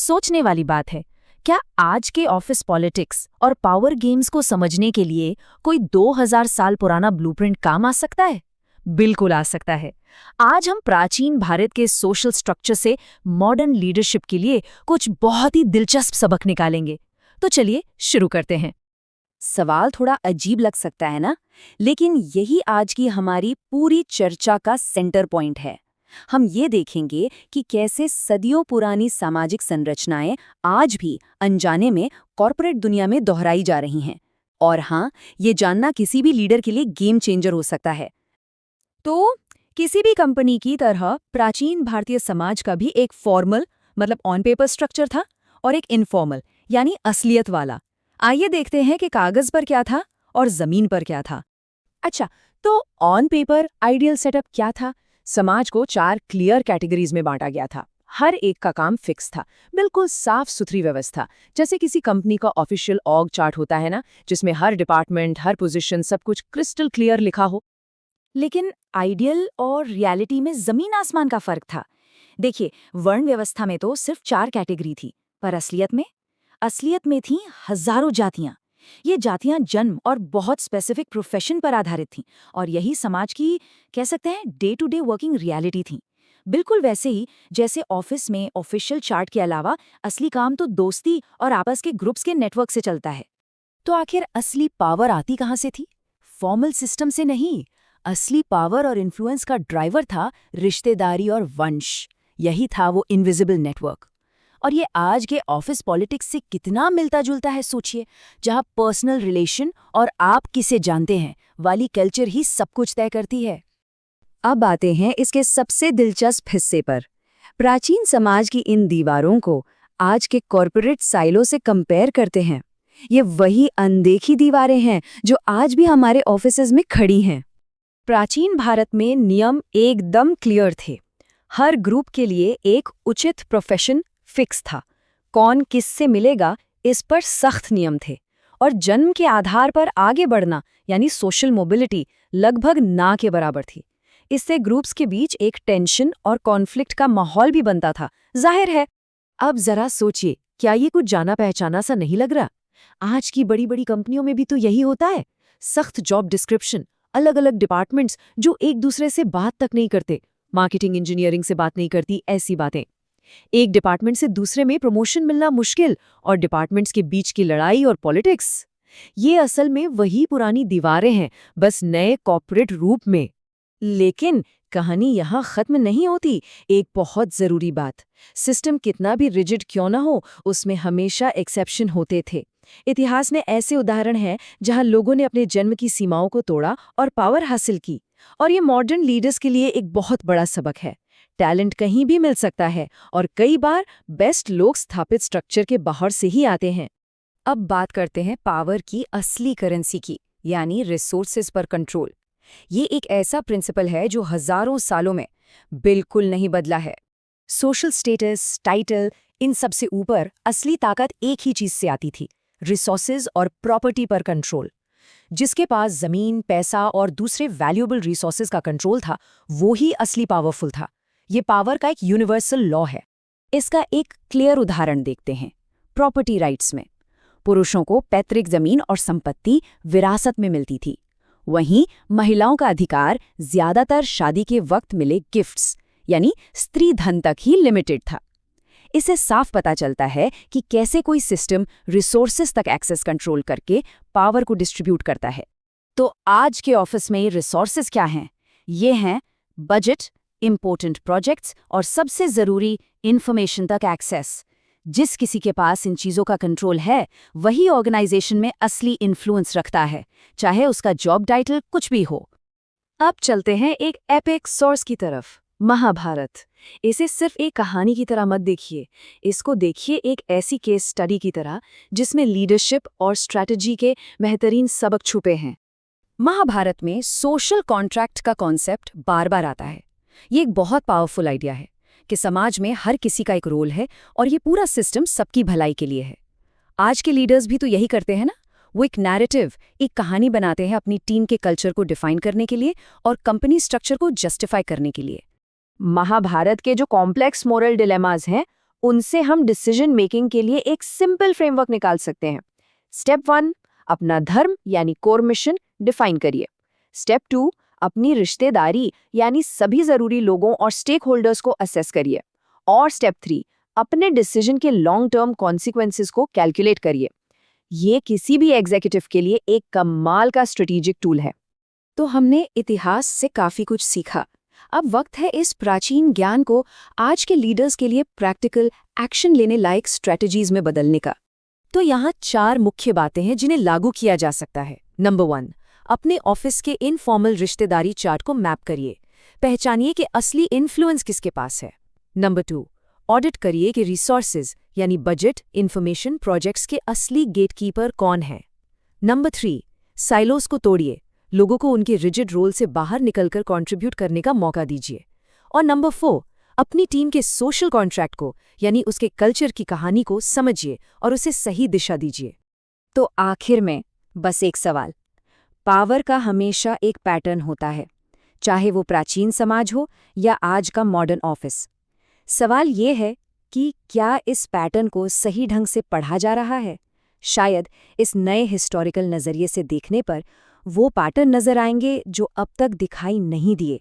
सोचने वाली बात है। क्या आज के ऑफिस पॉलिटिक्स और पावर गेम्स को समझने के लिए कोई 2000 साल पुराना ब्लूप्रिंट काम आ सकता है? बिल्कुल आ सकता है। आज हम प्राचीन भारत के सोशल स्ट्रक्चर से मॉडर्न लीडरशिप के लिए कुछ बहुत ही दिलचस्प सबक निकालेंगे। तो चलिए शुरू करते हैं। सवाल थोड़ा अजीब लग सकता है ना, लेकिन यही आज की हमारी पूरी चर्चा का सेंटर पॉइंट है। हम ये देखेंगे कि कैसे सदियों पुरानी सामाजिक संरचनाएं आज भी अनजाने में कॉर्पोरेट दुनिया में दोहराई जा रही हैं। और हाँ, ये जानना किसी भी लीडर के लिए गेम चेंजर हो सकता है। तो किसी भी कंपनी की तरह प्राचीन भारतीय समाज का भी एक फॉर्मल मतलब ऑन पेपर स्ट्रक्चर था और एक इनफॉर्मल यानी असलियत वाला। आइए देखते हैं कि कागज पर क्या था और जमीन पर क्या था। अच्छा, तो ऑन पेपर आइडियल सेटअप क्या था? समाज को 4 क्लियर कैटेगरीज में बांटा गया था। हर एक का काम फिक्स था, बिल्कुल साफ सुथरी व्यवस्था, जैसे किसी कंपनी का ऑफिशियल ऑर्ग चार्ट होता है ना, जिसमें हर डिपार्टमेंट, हर पोजीशन, सब कुछ क्रिस्टल क्लियर लिखा हो। लेकिन आइडियल और रियलिटी में जमीन आसमान का फर्क था। देखिए, वर्ण व्यवस्था में तो सिर्फ 4 कैटेगरी थी, पर असलियत में थीं हजारों जातियां। ये जातियां जन्म और बहुत स्पेसिफिक प्रोफेशन पर आधारित थीं, और यही समाज की, कह सकते हैं, day to day working reality थी। बिल्कुल वैसे ही जैसे ऑफिस में ऑफिशियल चार्ट के अलावा असली काम तो दोस्ती और आपस के ग्रुप्स के नेटवर्क से चलता है। तो आखिर असली पावर आती कहाँ से थी? फॉर्मल सिस्टम से नहीं। असली पावर और इन्फ्लुएंस का ड्राइवर था रिश्तेदारी और वंश। यही था वो इनविजिबल नेटवर्क। और ये आज के ऑफिस पॉलिटिक्स से कितना मिलता जुलता है सोचिए, जहां पर्सनल रिलेशन और आप किसे जानते हैं वाली कल्चर ही सब कुछ तय करती है। अब आते हैं इसके सबसे दिलचस्प हिस्से पर। प्राचीन समाज की इन दीवारों को आज के कॉर्पोरेट साइलो से कंपेयर करते हैं। ये वही अनदेखी दीवारें हैं जो आज भी हमारे ऑफिसेज में खड़ी हैं। प्राचीन भारत में नियम एकदम क्लियर थे। हर ग्रुप के लिए एक उचित प्रोफेशन फिक्स था। कौन किससे मिलेगा, इस पर सख्त नियम थे। और जन्म के आधार पर आगे बढ़ना यानी सोशल मोबिलिटी लगभग ना के बराबर थी। इससे ग्रुप्स के बीच एक टेंशन और कॉन्फ्लिक्ट का माहौल भी बनता था, जाहिर है। अब जरा सोचिए, क्या ये कुछ जाना पहचाना सा नहीं लग रहा? आज की बड़ी बड़ी कंपनियों में भी तो यही होता है। सख्त जॉब डिस्क्रिप्शन, अलग अलग डिपार्टमेंट्स जो एक दूसरे से बात तक नहीं करते, मार्केटिंग इंजीनियरिंग से बात नहीं करती, ऐसी बातें। एक डिपार्टमेंट से दूसरे में प्रमोशन मिलना मुश्किल, और डिपार्टमेंट्स के बीच की लड़ाई और पॉलिटिक्स। ये असल में वही पुरानी दीवारें हैं, बस नए कॉर्पोरेट रूप में। लेकिन कहानी यहाँ खत्म नहीं होती। एक बहुत जरूरी बात, सिस्टम कितना भी रिजिड क्यों ना हो, उसमें हमेशा एक्सेप्शन होते थे। इतिहास में ऐसे उदाहरण हैं जहां लोगों ने अपने जन्म की सीमाओं को तोड़ा और पावर हासिल की। और ये मॉडर्न लीडर्स के लिए एक बहुत बड़ा सबक है। टैलेंट कहीं भी मिल सकता है, और कई बार बेस्ट लोग स्थापित स्ट्रक्चर के बाहर से ही आते हैं। अब बात करते हैं पावर की असली करेंसी की, यानी रिसोर्सेज पर कंट्रोल। ये एक ऐसा प्रिंसिपल है जो हजारों सालों में बिल्कुल नहीं बदला है। सोशल स्टेटस, टाइटल, इन सब से ऊपर असली ताकत एक ही चीज से आती थी, रिसोर्सेज और प्रॉपर्टी पर कंट्रोल। जिसके पास जमीन, पैसा और दूसरे वैल्यूएबल रिसोर्सेज का कंट्रोल था, वो ही असली पावरफुल था। ये पावर का एक यूनिवर्सल लॉ है। इसका एक क्लियर उदाहरण देखते हैं। प्रॉपर्टी राइट्स में पुरुषों को पैतृक जमीन और संपत्ति विरासत में मिलती थी, वहीं महिलाओं का अधिकार ज्यादातर शादी के वक्त मिले गिफ्ट्स यानी स्त्री धन तक ही लिमिटेड था। इससे साफ पता चलता है कि कैसे कोई सिस्टम रिसोर्सेज तक एक्सेस कंट्रोल करके पावर को डिस्ट्रीब्यूट करता है। तो आज के ऑफिस में रिसोर्सेज क्या हैं? ये हैं बजट, इंपॉर्टेंट प्रोजेक्ट्स और सबसे जरूरी इंफॉर्मेशन तक एक्सेस। जिस किसी के पास इन चीजों का कंट्रोल है, वही ऑर्गेनाइजेशन में असली इन्फ्लुएंस रखता है, चाहे उसका जॉब टाइटल कुछ भी हो। अब चलते हैं एक एपिक सोर्स की तरफ, महाभारत। इसे सिर्फ एक कहानी की तरह मत देखिए, इसको देखिए एक ऐसी केस स्टडी की तरह जिसमें लीडरशिप और स्ट्रैटेजी के बेहतरीन सबक छुपे हैं। महाभारत में सोशल कॉन्ट्रैक्ट का कॉन्सेप्ट बार बार आता है। ये एक बहुत पावरफुल आइडिया है कि समाज में हर किसी का एक रोल है और ये पूरा सिस्टम सबकी भलाई के लिए है। आज के लीडर्स भी तो यही करते हैं ना। वो एक नैरेटिव, एक कहानी बनाते हैं अपनी टीम के कल्चर को डिफाइन करने के लिए और कंपनी स्ट्रक्चर को जस्टिफाई करने के लिए। महाभारत के जो कॉम्प्लेक्स मोरल डिलेमास हैं, उनसे हम डिसीजन मेकिंग के लिए एक सिंपल फ्रेमवर्क निकाल सकते हैं। स्टेप 1, अपना धर्म यानी कोर मिशन डिफाइन करिए। स्टेप 2, अपनी रिश्तेदारी यानी सभी जरूरी लोगों और स्टेक होल्डर्स को असेस करिए। और स्टेप 3, अपने डिसीजन के लॉन्ग टर्म कॉन्सिक्वेंसेस को कैलकुलेट करिए। ये किसी भी एग्जीक्यूटिव के लिए एक कमाल का स्ट्रेटेजिक टूल है। तो हमने इतिहास से काफी कुछ सीखा। अब वक्त है इस प्राचीन ज्ञान को आज के लीडर्स के लिए प्रैक्टिकल एक्शन लेने लायक स्ट्रेटजीज में बदलने का। तो यहाँ 4 मुख्य बातें हैं जिन्हें लागू किया जा सकता है। नंबर 1, अपने ऑफिस के इनफॉर्मल रिश्तेदारी चार्ट को मैप करिए। पहचानिए कि असली इन्फ्लुएंस किसके पास है। नंबर 2, ऑडिट करिए कि रिसोर्सेज यानी बजट, इंफॉर्मेशन, प्रोजेक्ट्स के असली गेटकीपर कौन है। नंबर 3, साइलोस को तोड़िए। लोगों को उनके रिजिड रोल से बाहर निकलकर कंट्रीब्यूट करने का मौका दीजिए। और नंबर 4, अपनी टीम के सोशल कॉन्ट्रैक्ट को यानी उसके कल्चर की कहानी को समझिए और उसे सही दिशा दीजिए। तो आखिर में बस एक सवाल, पावर का हमेशा एक पैटर्न होता है, चाहे वो प्राचीन समाज हो या आज का मॉडर्न ऑफिस। सवाल ये है कि क्या इस पैटर्न को सही ढंग से पढ़ा जा रहा है? शायद इस नए हिस्टोरिकल नज़रिए से देखने पर वो पैटर्न नजर आएंगे जो अब तक दिखाई नहीं दिए।